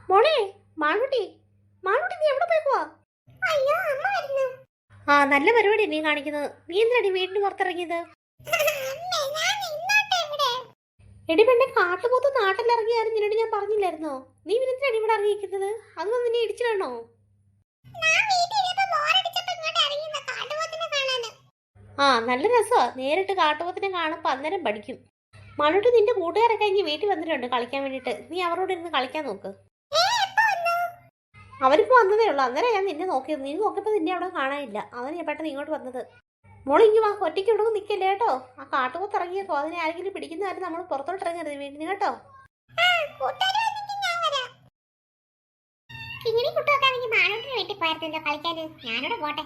മോളെ, മാളുട്ടി, മാളുട്ടി നീ എവിടെ പോയിക്കുവാ? അയ്യോ അമ്മ വരുന്നു. ആ, നല്ല പരിപാടി നീ കാണിക്കുന്നത്. നീ എന്തിനാടി വീടിന് പുറത്തിറങ്ങിയത്? എടി പെണ്ണെ, കാട്ടുപോത്ത് നാട്ടിലിറങ്ങിയായിരുന്നു നിന്നോട് ഞാൻ പറഞ്ഞില്ലായിരുന്നോ? നീ എന്തിനാണ് ഇവിടെ ഇറങ്ങിയിരിക്കുന്നത്? അതൊന്നും നിന്നെ ഇടിച്ചു വേണോ? ആ, നല്ല രസമാ. നേരിട്ട് കാട്ടുപോത്തിനെ കാണുമ്പോൾ അന്നേരം പഠിക്കും. മാളുട്ടി, നിന്റെ കൂട്ടുകാരെ കഴിഞ്ഞ് വീട്ടിൽ വന്നിട്ടുണ്ട് കളിക്കാൻ വേണ്ടിയിട്ട്. നീ അവരോട് ഇരുന്ന് കളിക്കാൻ നോക്ക്. അവരിപ്പോൾ വന്നതേ ഉള്ളൂ. അന്നേരം ഞാൻ നിന്നെ നോക്കിയത്. നീ നോക്കിയപ്പോൾ നിന്നെ അവിടെ കാണാനില്ല. അവന് ഞാൻ പെട്ടെന്ന് ഇങ്ങോട്ട് വന്നത്. മോളിങ്ങി വാ, ഒറ്റയ്ക്ക് ഇവിടെ നിൽക്കല്ലേ കേട്ടോ. ആ കാട്ടുപോത്ത് ഇറങ്ങിയപ്പോൾ അതിനെ ആരെങ്കിലും പിടിക്കുന്ന കാര്യം നമ്മൾ പുറത്തോട്ട് ഇറങ്ങരുത് വീട്ടിന് കേട്ടോ. ഞാനിവിടെ പോട്ടെ.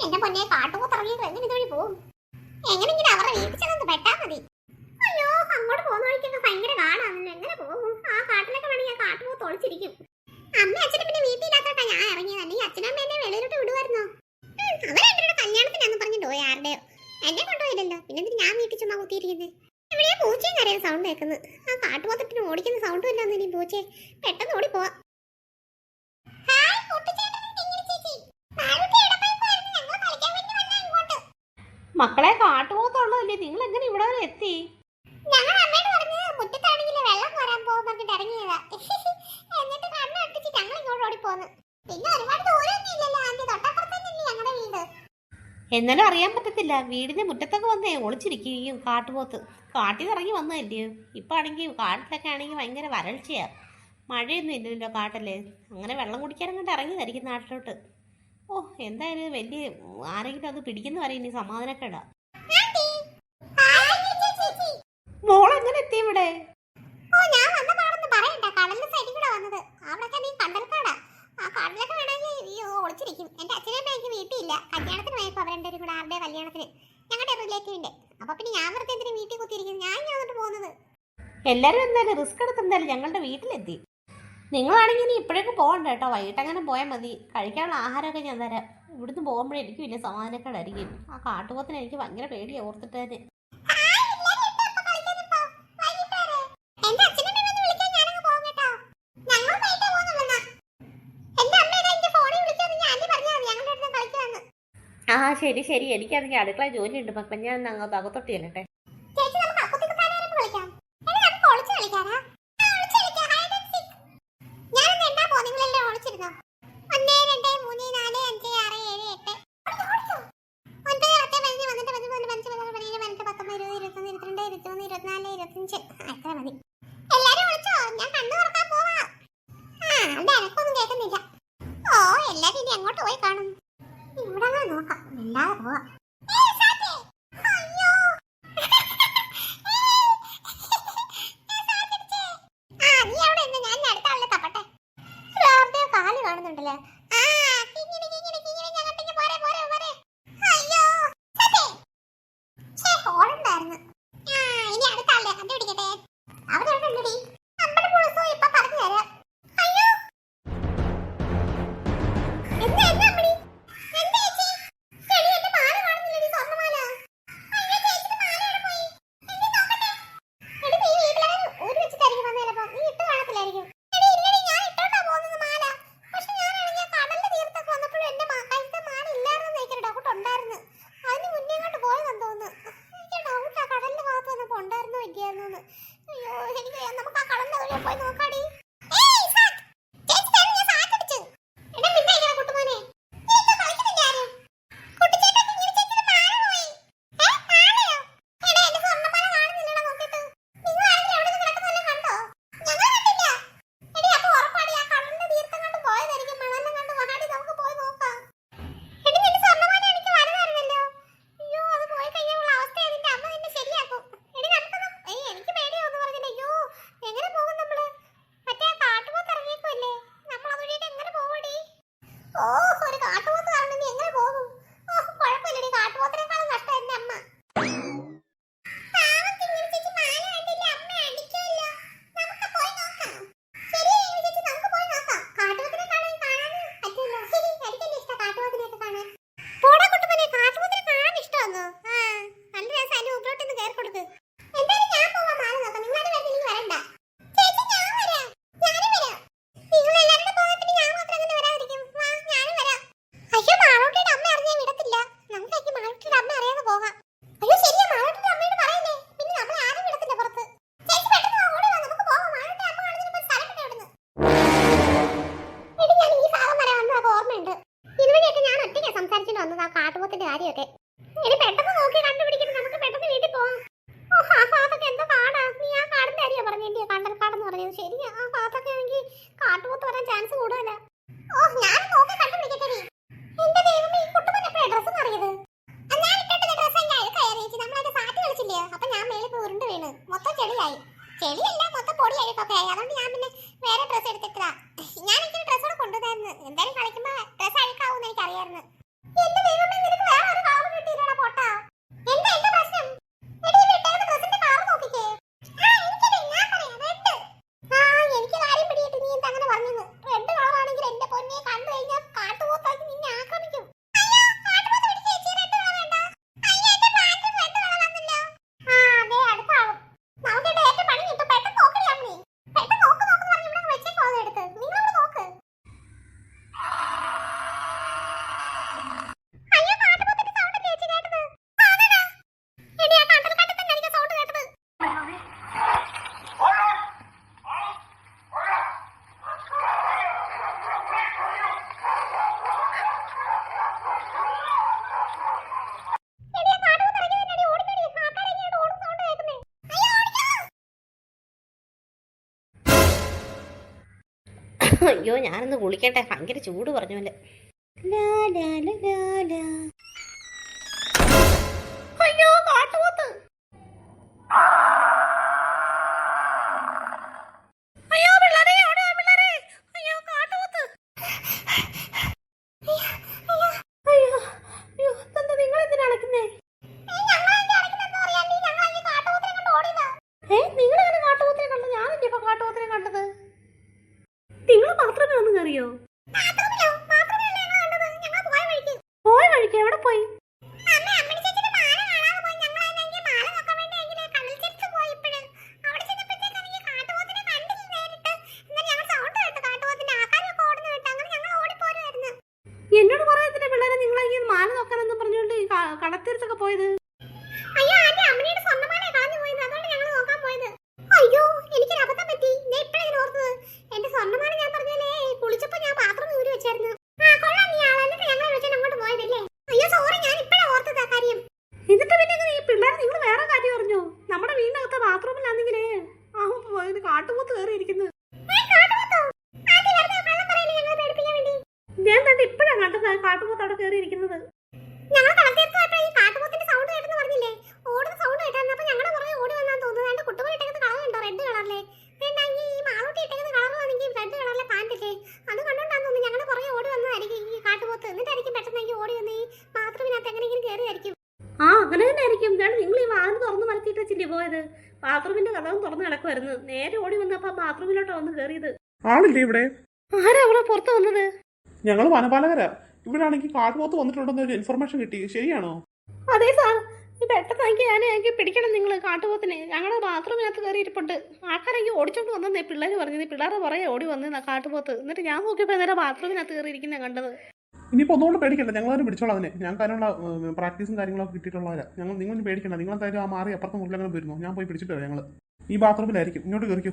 എന്റെ പൊന്നെ, കാട്ടുപോത്ത് ഇറങ്ങിയത് എങ്ങനെ ഇതുവഴി പോകും? എങ്ങനെങ്കിലും അവരുടെ വീട്ടിൽ ചെന്ന് പെട്ടാ മതി. അയ്യോ, അങ്ങോട്ട് പോകുന്ന വഴിക്കൊക്കെ ഭയങ്കര കാടാണല്ലോ. എങ്ങനെ പോകും? ആ കാട്ടിലൊക്കെ വേണമെങ്കിൽ ഞാൻ കാട്ടുപോത്ത് ഒളിച്ചിരിക്കും. അമ്മ അച്ഛനും പിന്നെ വീട്ടിലില്ലാത്തോട്ടാ ഞാൻ ഇറങ്ങിയത്. അല്ലെങ്കിൽ അച്ഛനമ്മ എന്നെ വെളിയിലോട്ട് വിടുമായിരുന്നോ? അവരെന്റെ കല്യാണത്തിനാന്ന് പറഞ്ഞിട്ട് പോയി ആരുടെയോ. എന്നെ കൊണ്ടുപോയില്ലല്ലോ. പിന്നെ ഞാൻ വീട്ടിൽ ചുമ്മാ കുത്തിയിരിക്കുന്നത്. എവിടെയാ പൂച്ചയും കരയും സൗണ്ട് കേൾക്കുന്നത്? ആ കാട്ടുപോത്തിട്ട് ഓടിക്കുന്ന സൗണ്ടും ഇല്ലാന്ന് ഇനി പൂച്ചയെ പെട്ടെന്ന് ഓടിപ്പോവാ. മക്കളെ, കാട്ടുപോത്തുള്ളതല്ലേ, നിങ്ങൾ എങ്ങനെ ഇവിടെ വരെ എത്തി? ഞങ്ങൾ അമ്മയോട് പറഞ്ഞ് മുറ്റത്താണെങ്കിൽ വെള്ളം കോരാൻ പോകും പറഞ്ഞിട്ട് ഇറങ്ങിയതാ. എന്നിട്ട് കണ്ണ് ഒട്ടിച്ച് ഞങ്ങൾ ഇങ്ങോട്ട് ഓടിപ്പോന്ന്. പിന്നെ ഒരുപാട് ദൂരമൊന്നും ഇല്ലല്ലോ ആന്റി, തൊട്ടപ്പുറത്തല്ലേ ഞങ്ങളുടെ വീട്. എന്നാലും അറിയാൻ പറ്റത്തില്ല. വീടിന്റെ മുറ്റത്തൊക്കെ വന്നേ ഒളിച്ചിരിക്കുകയും കാട്ടുപോത്ത് കാട്ടിൽ ഇറങ്ങി വന്നതല്ലയോ. ഇപ്പം ആണെങ്കിൽ കാട്ടിലൊക്കെ ആണെങ്കിൽ ഭയങ്കര വരൾച്ചയാ. മഴയൊന്നും ഇല്ലല്ലോ കാട്ടല്ലേ. അങ്ങനെ വെള്ളം കുടിക്കാനങ്ങോട്ട് ഇറങ്ങിയതായിരിക്കും നാട്ടിലോട്ട്. ഓ, എന്തായാലും വലിയ ആരെങ്കിലും അത് പിടിക്കുന്ന വരെ ഇനി സമാധാനക്കേടാ. മോളെങ്ങനെ എത്തി ഇവിടെ? ഒളിച്ചിരിക്കും. എന്റെ അച്ഛനും എനിക്ക് വീട്ടിലില്ല. കല്യാണത്തിന് പോയപ്പോ അവരെല്ലാവരും കൂടെ ആരുടെ കല്യാണത്തിന് ഞങ്ങളുടെ റിലേറ്റീവിന്റെ. അപ്പൊ പിന്നെ ഞാൻ വെറുതെ എന്തിനാ വീട്ടിൽ കുത്തിയിരിക്കും? ഞാൻ അങ്ങോട്ട് പോകുന്നത്. എല്ലാരും എന്തായാലും റിസ്ക് എടുത്തെന്തായാലും ഞങ്ങളുടെ വീട്ടിലെത്തി. നിങ്ങളാണെങ്കിൽ ഇനി ഇപ്പോഴേക്ക് പോകണ്ട കേട്ടോ. വൈകിട്ട് അങ്ങനെ പോയാൽ മതി. കഴിക്കാനുള്ള ആഹാരമൊക്കെ ഞാൻ തരാം. ഇവിടുന്ന് പോകുമ്പോഴേ എനിക്ക് വലിയ സമാധാനക്കേടായിരിക്കും. ആ കാട്ടുപോത്തിന് എനിക്ക് ഭയങ്കര പേടിയാണ് ഓർത്തിട്ട് തന്നെ. ആ, ശരി ശരി. എനിക്കാണെങ്കിൽ അടുക്കള ജോലിയുണ്ട് മക്കളെ. ഞാൻ അങ്ങോട്ട് അകത്തോട്ട് ചെല്ലട്ടെ. എങ്ങോട്ട് പോയി കാണും? ഇവിടെ നോക്കാം. എല്ലാതെ പോവാ. കാല് കാണുന്നുണ്ടല്ലേ? ഇനി അടുത്താളെ കണ്ടുപിടിക്കട്ടെ. അവിടെ ഉണ്ടടി. നമ്മുടെ പുളിസോ ഇപ്പൊ പറഞ്ഞു തരാം. അയ്യോ, എന്താ എന്താ അമ്മടി? എന്താ ചേച്ചി? എടി, എന്റെ മാല കാണുന്നില്ലടി, സ്വർണ്ണമാല. അയ്യോ, ചേച്ചിയുടെ മാല എവിടെ പോയി? എന്നെ നോക്കട്ടെ. എടി, നീ വീട്ടിലാണ് ഊരി വെച്ചിട്ടായിരിക്കും വന്നേലപ്പം. നീ ഇട്ട് കാണത്തില്ലായിരിക്കും. എടി, ഇല്ലടി, ഞാൻ ഇട്ടോണ്ടാ പോകുന്നത് മാല. പക്ഷെ ഞാനാണെങ്കിൽ കടലിന്റെ തീരത്തൊക്കെ വന്നപ്പോഴും എന്റെ കഴുത്തെ മാല ഇല്ലായിരുന്നു എനിക്കൊരു ഡൗട്ട് ഉണ്ടായിരുന്നു. അതിന് മുന്നേ ഇങ്ങോട്ട് പോയതെന്ന് തോന്നുന്നു. എനിക്ക് ഡൗട്ടാ കടലിന്റെ ഭാഗത്ത് വന്നപ്പോ ഉണ്ടായിരുന്നോ ഇല്ലായിരുന്നു. അയ്യോ, എനിക്ക് നമുക്ക് ആ കടലിന്റെ വഴി പോയി നോക്കാടി. പറഞ്ഞത് ശരിയാ. ആ ഭാഗത്തൊക്കെ ആണെങ്കിൽ കാട്ടുപോത്ത് വരാൻ ചാൻസ് കൂടുതലാ. ഓ ഞാൻ നോക്കി കണ്ടുപിടിക്കട്ടെ. എന്റെ ദൈവമേ, ഈ കുട്ടുമ്പൻ എപ്പോഴാ ഡ്രസ്സ് മാറിയത്? ഞാൻ ഇട്ടിട്ട് ഡ്രസ്സ് അതിന്റെ അഴുക്കായി ചേച്ചി. നമ്മളതിന്റെ സാറ്റ് കളിച്ചില്ലേ, അപ്പൊ ഞാൻ മേളിൽ പോയി ഉരുണ്ട് വീണ് മൊത്തം ചെളിയായി. ചെളിയല്ല, മൊത്തം പൊടിയായിട്ടൊക്കെ ആയി. അതുകൊണ്ട് ഞാൻ പിന്നെ വേറെ ഡ്രസ്സ് എടുത്തിട്ടാ. ഞാൻ എനിക്ക് ഡ്രസ്സ് കൂടെ കൊണ്ടുവന്നായിരുന്നു. എന്തായാലും കളിക്കുമ്പോ ഡ്രസ്സ് അഴുക്കാവൂന്ന് എനിക്ക് അറിയായിരുന്നു. എന്റെ ദൈവമേ, നിനക്ക് വേറെ ഒരു കളർ കിട്ടിയില്ലടാ പൊട്ടാ. എന്താ എന്റെ പ്രശ്നം? എടി ഈ ഇട്ടേക്കുന്ന ഡ്രസ്സിന്റെ കളർ നോക്കിക്കേ. ആ എനിക്കറിയാം, ഞാൻ പറയാം, റെഡ്. ആ എനിക്ക് കാര്യം പിടിയിട്ട് നീ എന്താ അങ്ങനെ പറഞ്ഞത്? റെഡ് കളർ ആണെങ്കിൽ എന്റെ പൊന്നെ കണ്ടു കഴിഞ്ഞാൽ കാട്ടുപോത്താക്കി നിന്നെ ആക്രമിക്കും. അയ്യോ, കാട്ടുപോത്ത് പിടിച്ച് ചേച്ചി, റെഡ് കളർ വേണ്ട. അയ്യോ, എന്റെ പാന്റും റെഡ് കളർ ആണല്ലോ. ആ അതെ, അടുത്താവും. നമുക്ക് ഇവിടെ ഏറ്റവും പണി കിട്ടും. പെട്ടെന്ന് നോക്കടി അമ്മേ. പെട്ടെന്ന് നോക്ക് നോക്ക് പറഞ്ഞ് ഇവിടെ വെച്ചേക്കോ അതെടുത്ത്. നിങ്ങളവിടെ നോക്ക്. അയ്യോ, കാട്ടുപോത്തിന്റെ സൗണ്ട് അല്ലേ ചേച്ചി കേട്ടത്? അതെടാ. എടി ആ കണ്ടൽക്കാട്ടിൽ തന്നെ എനിക്ക് സൗണ്ട് കേട്ടത്. എടി ആ കാട്ടുപോത്ത് ഇറങ്ങി വന്നെടി, ഓടിക്കടി. ആൾക്കാരെ ഇങ്ങോട്ട് ഓടുന്ന സൗണ്ട് കേൾക്കുന്നേ. അയ്യോ, ഓടിക്കോ. അയ്യോ ഞാനൊന്ന് കുളിക്കട്ടെ, ഭയങ്കര ചൂട് പറഞ്ഞ പോലെ. ലാ, ലാ, ലാ, ലാ, ലാ. അയ്യോ കാട്ടുപോത്ത്. അയ്യോ പിള്ളേരെ, ഓടുക പിള്ളേരെ. അയ്യോ കാട്ടുപോത്ത്. അയ്യോ അയ്യോ, എന്താ നിങ്ങൾ എന്തിനാ അടക്കുന്നേ? നിങ്ങളെങ്ങനെ കാട്ടുപോത്തിനെ കണ്ടത്? ഞാനല്ലേ ഇപ്പൊ കാട്ടുപോത്തിനെ കണ്ടത്. നിങ്ങൾ മാത്രമേ ഒന്ന് കയറിയോ? പോയ വഴിക്ക് എവിടെ പോയി? എന്നോട് പറയത്തില്ല പിള്ളേരെ, നിങ്ങളെ മാല നോക്കാനെന്നും പറഞ്ഞുകൊണ്ട് ഈ കടത്തിരത്തൊക്കെ പോയത്. അയ്യോ ആന്റി, അമ്മയുടെ സ്വർണ്ണമാല കളഞ്ഞു പോയത്, അതുകൊണ്ട് ഞങ്ങൾ നോക്കാൻ പോയത്. അയ്യോ എനിക്കൊരു അബദ്ധം പറ്റി. ഞാൻ ഇപ്പോഴാണ് ഓർത്തത്. എന്റെ സ്വർണ്ണമാല ഞാൻ പറഞ്ഞാലേ കുളിച്ചപ്പോ ഞാൻ പാത്രം ഊരി വെച്ചായിരുന്നു. ആ കൊള്ളാം, നീ ആളെന്നിട്ട് ഞങ്ങൾ വെച്ചാൽ അങ്ങോട്ട് പോയതല്ലേ. അയ്യോ സോറി, ഞാൻ ഇപ്പോഴാണ് ഓർത്തത് ആ കാര്യം. എന്നിട്ട് പിന്നെ ഈ പിള്ളേർ നിങ്ങൾ വേറെ കാര്യം അറിഞ്ഞോ? നമ്മുടെ വീടിനകത്ത് ബാത്റൂമിലാണെങ്കിലേ കാട്ടുപോത്ത് കയറിയിരിക്കുന്നത്. ഞാൻ തന്നെ ഇപ്പോഴാണ് കണ്ടത് കാട്ടുപോത്ത് അവിടെ കയറിയിരിക്കുന്നത്. ഞങ്ങൾ കളത്തിയപ്പോ ഈ കാട്ടുപോത്തിന്റെ സൗണ്ട് കേട്ടെന്ന് പറഞ്ഞില്ലേ, ഓടുന്ന സൗണ്ട് കേട്ടായിരുന്നു. അപ്പൊ ഞങ്ങളുടെ പുറകെ ഓടി വന്നാന്ന് തോന്നുന്നു. രണ്ട് കുട്ടുമ്പോൾ ഇട്ടേക്കുന്ന കളർ ഉണ്ടോ, റെഡ് കളറിലെ. ഈ മാളൂട്ടി ഇട്ടേക്കുന്ന കളറാണെങ്കിൽ റെഡ് കളറിലെ പാൻറ്റില്ലേ, അത് കണ്ടോണ്ടാന്ന് തോന്നുന്നു ഞങ്ങളുടെ പുറകെ ഓടി വന്നതായിരിക്കും ഈ കാട്ടുപോത്ത്. എന്നിട്ടായിരിക്കും പെട്ടെന്ന് ഓടി വന്ന് ഈ ബാത്റൂമിനകത്ത് എങ്ങനെയെങ്കിലും കയറിയായിരിക്കും. ആ അങ്ങനെ തന്നെ ആയിരിക്കും. എന്താണ് നിങ്ങൾ ഈ വാഹനം തുറന്ന് മലത്തിയിട്ട് വെച്ചില്ലേ പോയത്? ബാത്റൂമിന്റെ കഥവും തുറന്ന് കിടക്കുമായിരുന്നു. നേരെ ഓടി വന്നപ്പോ ബാത്റൂമിലോട്ടോ വന്ന് കയറിയത്. ആളില്ലേ ഇവിടെ? ആരാ അവിടെ പുറത്ത് വന്നത്? ഞങ്ങൾ വനപാലകരാ. ഇവിടെ ആണെങ്കിൽ കാട്ടുപോത്ത് വന്നിട്ടുണ്ടെന്ന് ഒരു ഇൻഫർമേഷൻ കിട്ടി. ശരിയാണോ? അതെ സാർ, പെട്ടെന്ന് എനിക്ക് പിടിക്കണം നിങ്ങൾ കാട്ടുപോത്തിനെ. ഞങ്ങളുടെ ബാത്റൂമിനകത്ത് കയറി ഇരിപ്പുണ്ട്. ആൾക്കാരെങ്കിൽ ഓടിച്ചോണ്ട് വന്നേ പിള്ളേർ പറഞ്ഞത്. പിള്ളേരെ പുറകെ ഓടി വന്നേന്നാ കാട്ടുപോത്ത്. എന്നിട്ട് ഞാൻ നോക്കിയപ്പോൾ നേരെ ബാത്റൂമിനകത്ത് കയറിയിരിക്കുന്ന കണ്ടത്. ഇനിയിപ്പോൾ ഒന്നുകൊണ്ട് പേടിക്കണ്ട, ഞങ്ങളതിന് പിടിച്ചോളാം അതിനെ. ഞങ്ങൾക്ക് അതിനുള്ള പ്രാക്ടീസും കാര്യങ്ങളൊക്കെ കിട്ടിയിട്ടുള്ളവരാ. നിങ്ങളൊന്നും പേടിക്കണ്ട. നിങ്ങളെന്തായാലും ആ മാറി അപ്പുറത്തെ മുറിലങ്ങനെ വരുന്നു. ഞാൻ പോയി പിടിച്ചിട്ട് വരാം. ഞങ്ങൾ ഈ ബാത്റൂമിലായിരിക്കും. ഇങ്ങോട്ട് കയറിക്കോ.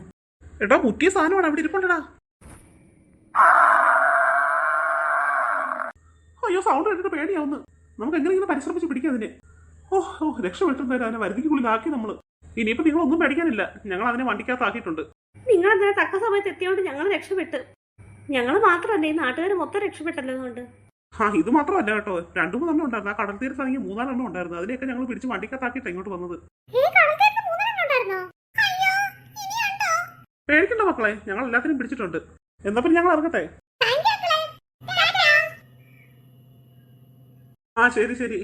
എടാ മുറ്റിയ സാധനമാണ് അവിടെ ഇരിപ്പുണ്ടടാ. അയ്യോ സൗണ്ട് കേട്ടിട്ട് പേടിയാവുന്നു. നമുക്ക് എങ്ങനെയെങ്കിലും പരിശ്രമിച്ച് പിടിക്കാം അതിനെ. ഓ രക്ഷപ്പെട്ടുണ്ടായിരുന്നു. അതിനെ വരുതിക്കുള്ളിലാക്കി നമ്മൾ. ഇനിയിപ്പോൾ നിങ്ങളൊന്നും പേടിക്കാനില്ല. ഞങ്ങൾ അതിനെ വണ്ടിക്കകത്താക്കിയിട്ടുണ്ട്. നിങ്ങൾ അതിനെ തക്ക സമയത്ത് എത്തിയോണ്ട് ഞങ്ങൾ രക്ഷപ്പെട്ട്. ഞങ്ങൾ മാത്രമല്ല, ഈ നാട്ടുകാർ മൊത്തം രക്ഷപ്പെട്ടല്ലോ. അതുകൊണ്ട് ഇത് മാത്രമല്ല കേട്ടോ, 2-3 ഉണ്ടായിരുന്നു. ആ കടൽ തീരത്താണെങ്കിൽ 3-4 ഉണ്ടായിരുന്നു. അതിനെയൊക്കെ ഞങ്ങൾ പിടിച്ച് വണ്ടിക്കകത്താക്കിയിട്ട് ഇങ്ങോട്ട് വന്നത്. പേടിക്കണ്ട മക്കളെ, ഞങ്ങൾ എല്ലാത്തിനും പിടിച്ചിട്ടുണ്ട്. എന്നാ പിന്നെ ഞങ്ങൾ ഇറങ്ങട്ടെ. ആ ശരി ശരി.